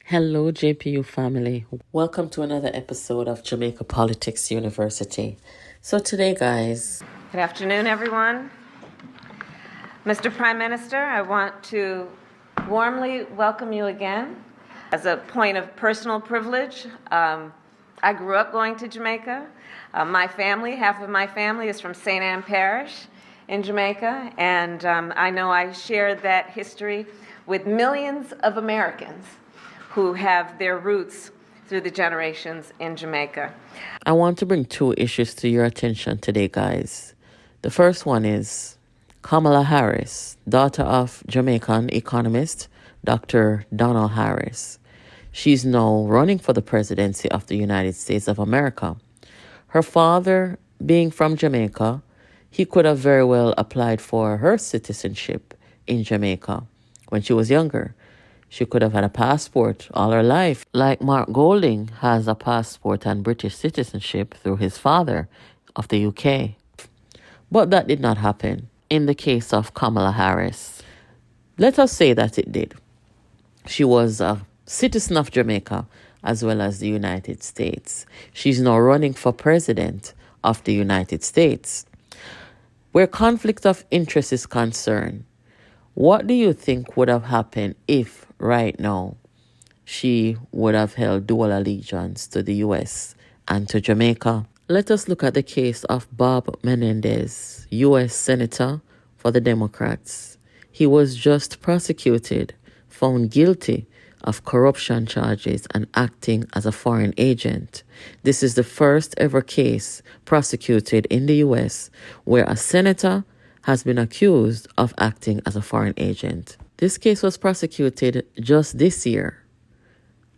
Hello, JPU family. Welcome to another episode of Jamaica Politics University. So today, guys, Good afternoon, everyone. Mr. Prime Minister, I want to warmly welcome you again. As a point of personal privilege, I grew up going to Jamaica. My family, half of my family, is from St. Ann Parish in Jamaica, and I know I shared that history with millions of Americans who have their roots through the generations in Jamaica. I want to bring two issues to your attention today, guys. The first one is Kamala Harris, daughter of Jamaican economist Dr. Donald Harris. She's now running for the presidency of the United States of America. Her father, being from Jamaica, he could have very well applied for her citizenship in Jamaica when she was younger. She could have had a passport all her life, like Mark Golding has a passport and British citizenship through his father of the UK. But that did not happen in the case of Kamala Harris. Let us say that it did. She was a citizen of Jamaica as well as the United States. She's now running for president of the United States. Where conflict of interest is concerned, what do you think would have happened if right now she would have held dual allegiance to the US and to Jamaica? Let us look at the case of Bob Menendez, US Senator for the Democrats. He was just prosecuted, found guilty of corruption charges and acting as a foreign agent. This is the first ever case prosecuted in the US where a senator has been accused of acting as a foreign agent. This case was prosecuted just this year.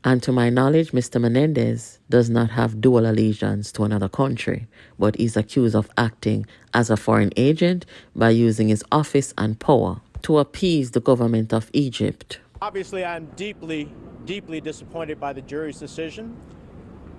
And to my knowledge, Mr. Menendez does not have dual allegiance to another country, but is accused of acting as a foreign agent by using his office and power to appease the government of Egypt. Obviously, I'm deeply, deeply disappointed by the jury's decision.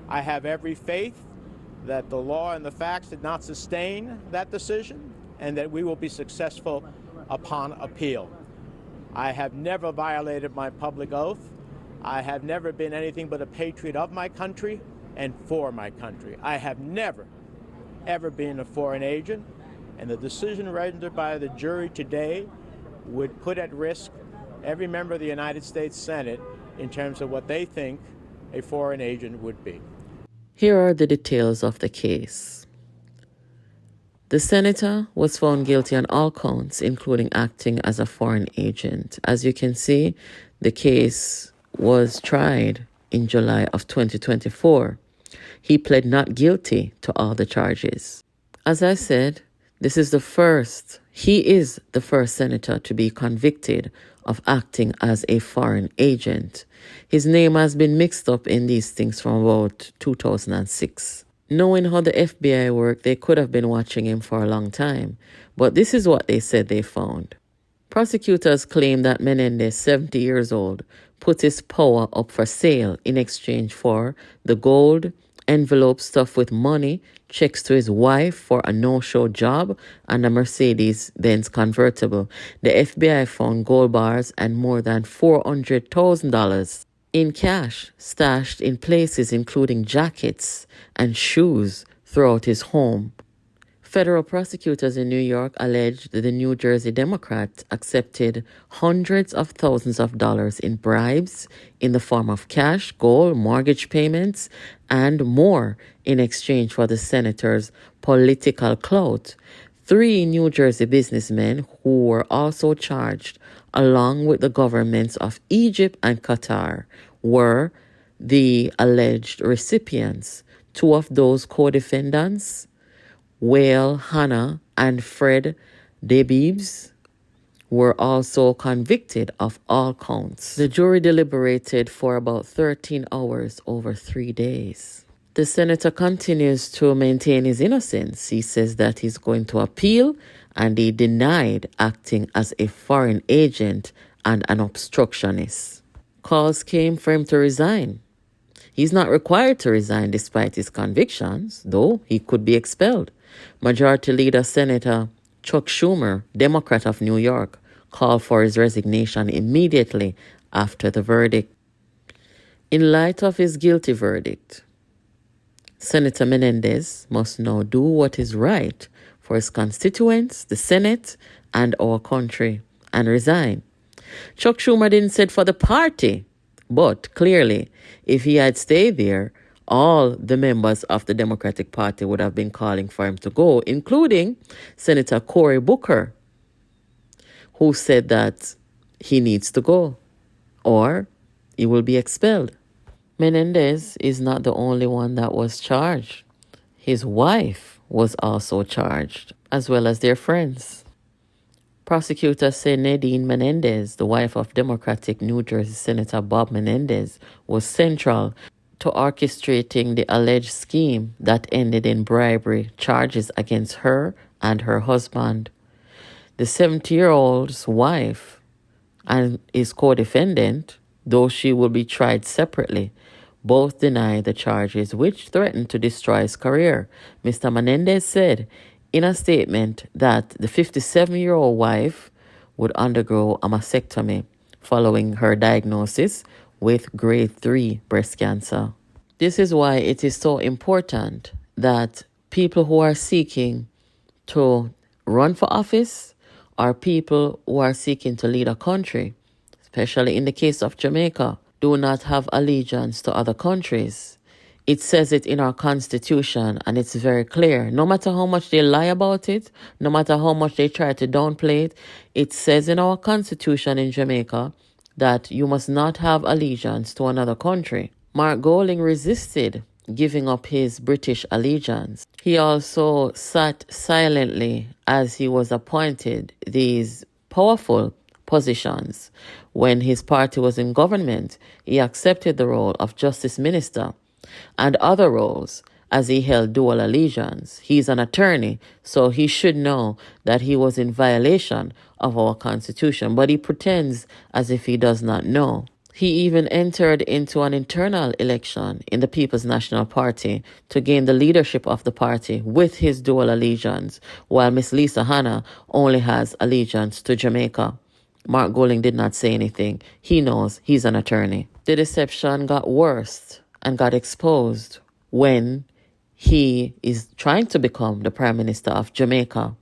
I have every faith that the law and the facts did not sustain that decision and that we will be successful upon appeal. I have never violated my public oath. I have never been anything but a patriot of my country and for my country. I have never, ever been a foreign agent, and the decision rendered by the jury today would put at risk every member of the United States Senate in terms of what they think a foreign agent would be. Here are the details of the case. The senator was found guilty on all counts, including acting as a foreign agent. As you can see, the case was tried in July of 2024. He pled not guilty to all the charges. As I said, he is the first senator to be convicted of acting as a foreign agent. His name has been mixed up in these things from about 2006. Knowing how the FBI worked, they could have been watching him for a long time. But this is what they said they found. Prosecutors claim that Menendez, 70 years old, put his power up for sale in exchange for the gold envelope stuffed with money, checks to his wife for a no-show job, and a Mercedes-Benz convertible. The FBI found gold bars and more than $400,000 in cash stashed in places including jackets and shoes throughout his home. Federal prosecutors in New York alleged that the New Jersey Democrat accepted hundreds of thousands of dollars in bribes in the form of cash, gold, mortgage payments, and more in exchange for the senator's political clout. 3 New Jersey businessmen who were also charged, along with the governments of Egypt and Qatar, were the alleged recipients. 2 of those co-defendants, Whale Hannah and Fred Debibs, were also convicted of all counts. The jury deliberated for about 13 hours over 3 days. The senator continues to maintain his innocence. He says that he's going to appeal, and he denied acting as a foreign agent and an obstructionist. Calls came for him to resign. He's not required to resign despite his convictions, though he could be expelled. Majority Leader Senator Chuck Schumer, Democrat of New York, called for his resignation immediately after the verdict. In light of his guilty verdict, Senator Menendez must now do what is right for his constituents, the Senate, and our country, and resign. Chuck Schumer didn't sit for the party, but clearly, if he had stayed there, all the members of the Democratic Party would have been calling for him to go, including Senator Cory Booker, who said that he needs to go or he will be expelled. Menendez is not the only one that was charged. His wife was also charged, as well as their friends. Prosecutors say Nadine Menendez, the wife of Democratic New Jersey Senator Bob Menendez, was central to orchestrating the alleged scheme that ended in bribery charges against her and her husband. The 70-year-old's wife and his co-defendant, though she will be tried separately, both deny the charges, which threatened to destroy his career. Mr. Menendez said in a statement that the 57-year-old wife would undergo a mastectomy following her diagnosis with grade 3 breast cancer. This is why it is so important that people who are seeking to run for office or people who are seeking to lead a country, especially in the case of Jamaica, do not have allegiance to other countries. It says it in our constitution, and it's very clear. No matter how much they lie about it, no matter how much they try to downplay it, it says in our constitution in Jamaica that you must not have allegiance to another country. Mark Golding resisted giving up his British allegiance. He also sat silently as he was appointed these powerful positions. When his party was in government, he accepted the role of Justice Minister and other roles as he held dual allegiance. He's an attorney, so he should know that he was in violation of our constitution, but he pretends as if he does not know. He even entered into an internal election in the People's National Party to gain the leadership of the party with his dual allegiance, while Miss Lisa Hanna only has allegiance to Jamaica. Mark Golding did not say anything. He knows he's an attorney. The deception got worse and got exposed when he is trying to become the Prime Minister of Jamaica.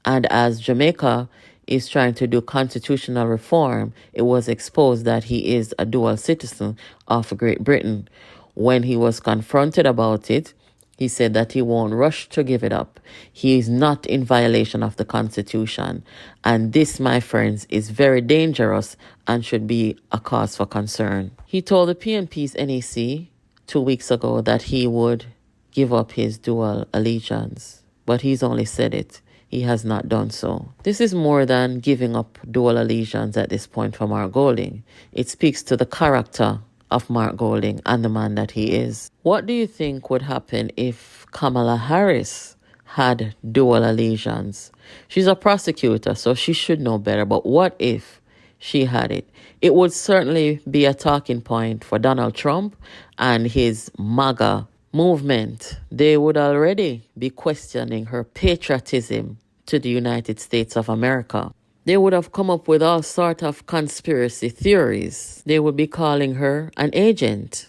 And as Jamaica is trying to do constitutional reform, it was exposed that he is a dual citizen of Great Britain. When he was confronted about it, he said that he won't rush to give it up. He is not in violation of the Constitution. And this, my friends, is very dangerous and should be a cause for concern. He told the PNP's NEC 2 weeks ago that he would give up his dual allegiance, but he's only said it. He has not done so. This is more than giving up dual allegiance at this point for Mark Golding. It speaks to the character of Mark Golding and the man that he is. What do you think would happen if Kamala Harris had dual allegiance? She's a prosecutor, so she should know better, but what if she had it? It would certainly be a talking point for Donald Trump and his MAGA movement. They would already be questioning her patriotism to the United States of America. They would have come up with all sort of conspiracy theories. They would be calling her an agent.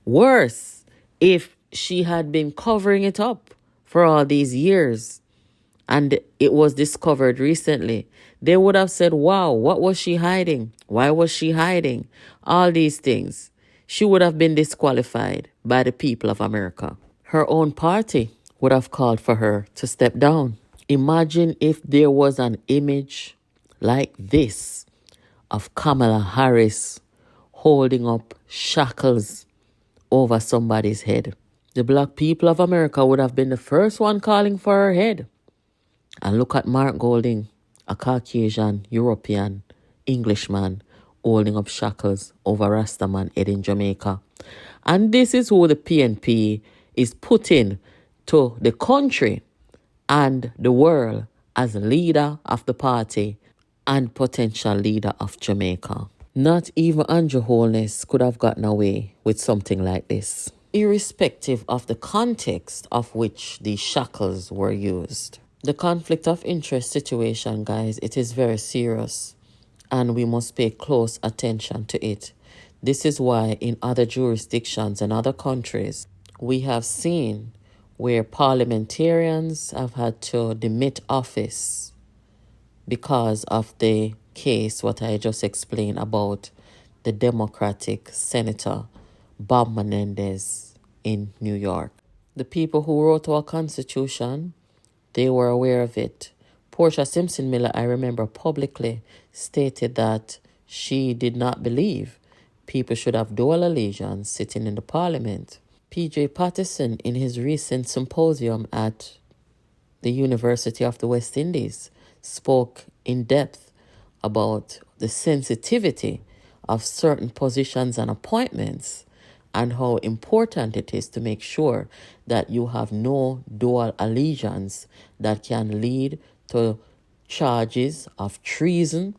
Worse, if she had been covering it up for all these years and it was discovered recently, they would have said, wow, what was she hiding? Why was she hiding? All these things. She would have been disqualified by the people of America. Her own party would have called for her to step down. Imagine if there was an image like this of Kamala Harris holding up shackles over somebody's head. The black people of America would have been the first one calling for her head. And look at Mark Golding, a Caucasian, European, Englishman, holding up shackles over Rastaman head in Jamaica. And this is who the PNP is putting to the country and the world as leader of the party and potential leader of Jamaica. Not even Andrew Holness could have gotten away with something like this, irrespective of the context of which these shackles were used. The conflict of interest situation, guys, it is very serious, and we must pay close attention to it. This is why in other jurisdictions and other countries, we have seen where parliamentarians have had to demit office because of the case, what I just explained about the Democratic Senator Bob Menendez in New York. The people who wrote our Constitution, they were aware of it. Portia Simpson Miller, I remember, publicly stated that she did not believe people should have dual allegiance sitting in the parliament. P.J. Patterson, in his recent symposium at the University of the West Indies, spoke in depth about the sensitivity of certain positions and appointments and how important it is to make sure that you have no dual allegiance that can lead to charges of treason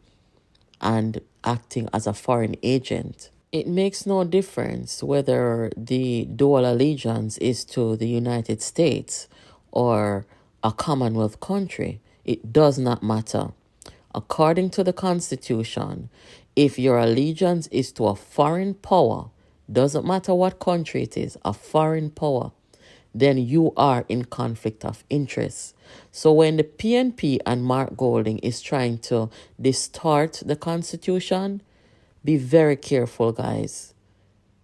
and acting as a foreign agent. It makes no difference whether the dual allegiance is to the United States or a Commonwealth country. It does not matter. According to the Constitution, if your allegiance is to a foreign power, doesn't matter what country it is, a foreign power, then you are in conflict of interest. So when the PNP and Mark Golding is trying to distort the Constitution, be very careful, guys.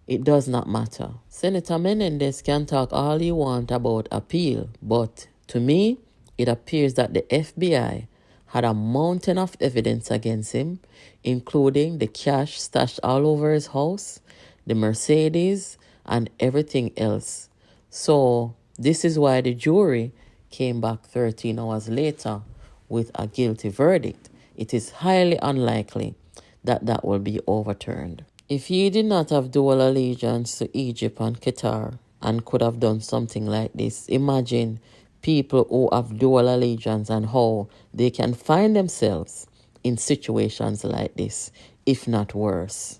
It does not matter. Senator Menendez can talk all you want about appeal, but to me, it appears that the FBI had a mountain of evidence against him, including the cash stashed all over his house, the Mercedes, and everything else. So this is why the jury came back 13 hours later with a guilty verdict. It is highly unlikely that will be overturned. If he did not have dual allegiance to Egypt and Qatar and could have done something like this, imagine people who have dual allegiance and how they can find themselves in situations like this, if not worse.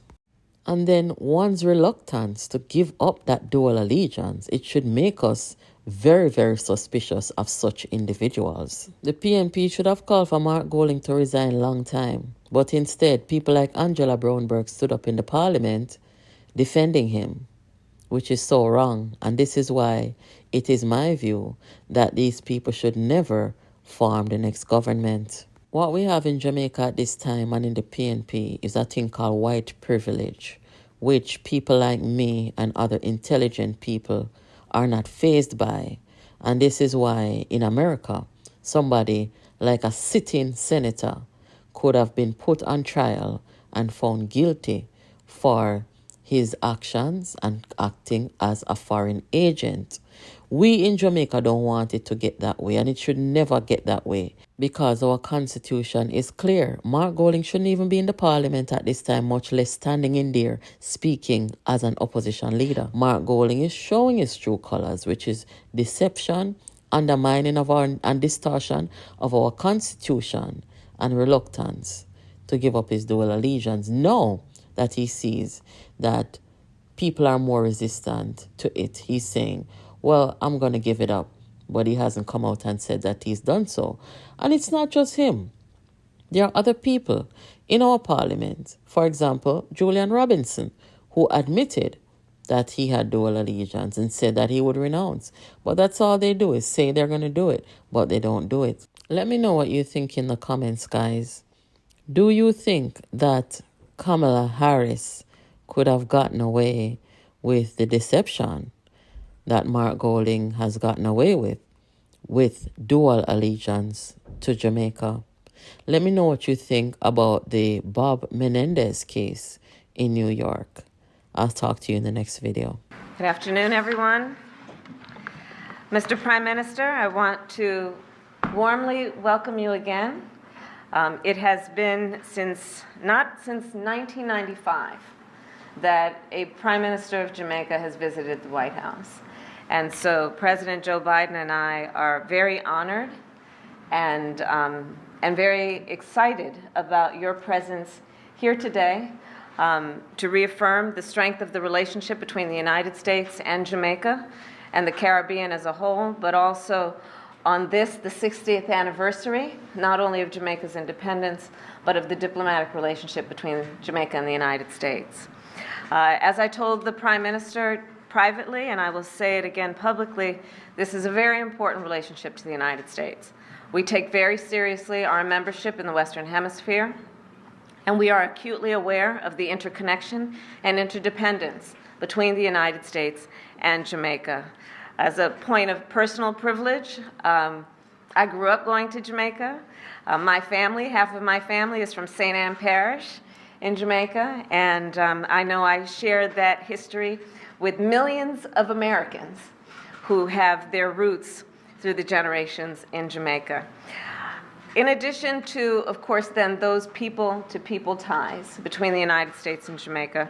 And then one's reluctance to give up that dual allegiance, it should make us very, very suspicious of such individuals. The PNP should have called for Mark Golding to resign long time. But instead, people like Angela Brownberg stood up in the parliament defending him, which is so wrong. And this is why it is my view that these people should never form the next government. What we have in Jamaica at this time and in the PNP is a thing called white privilege, which people like me and other intelligent people are not fazed by. And this is why in America, somebody like a sitting senator could have been put on trial and found guilty for his actions and acting as a foreign agent. We in Jamaica don't want it to get that way, and it should never get that way because our constitution is clear. Mark Golding shouldn't even be in the parliament at this time, much less standing in there speaking as an opposition leader. Mark Golding is showing his true colors, which is deception, undermining of our and distortion of our constitution, and reluctance to give up his dual allegiance. Now that he sees that people are more resistant to it, he's saying, well, I'm going to give it up. But he hasn't come out and said that he's done so. And it's not just him. There are other people in our parliament. For example, Julian Robinson, who admitted that he had dual allegiance and said that he would renounce. But that's all they do is say they're going to do it, but they don't do it. Let me know what you think in the comments, guys. Do you think that Kamala Harris could have gotten away with the deception that Mark Golding has gotten away with dual allegiance to Jamaica? Let me know what you think about the Bob Menendez case in New York. I'll talk to you in the next video. Good afternoon, everyone. Mr. Prime Minister, I want to warmly welcome you again. It has been not since 1995 that a Prime Minister of Jamaica has visited the White House. And so President Joe Biden and I are very honored and very excited about your presence here today to reaffirm the strength of the relationship between the United States and Jamaica and the Caribbean as a whole, but also on this, the 60th anniversary, not only of Jamaica's independence, but of the diplomatic relationship between Jamaica and the United States. As I told the Prime Minister privately, and I will say it again publicly, this is a very important relationship to the United States. We take very seriously our membership in the Western Hemisphere, and we are acutely aware of the interconnection and interdependence between the United States and Jamaica. As a point of personal privilege, I grew up going to Jamaica. My family, half of my family is from St. Ann Parish in Jamaica, and I know I share that history with millions of Americans who have their roots through the generations in Jamaica. In addition to, of course, then those people-to-people ties between the United States and Jamaica,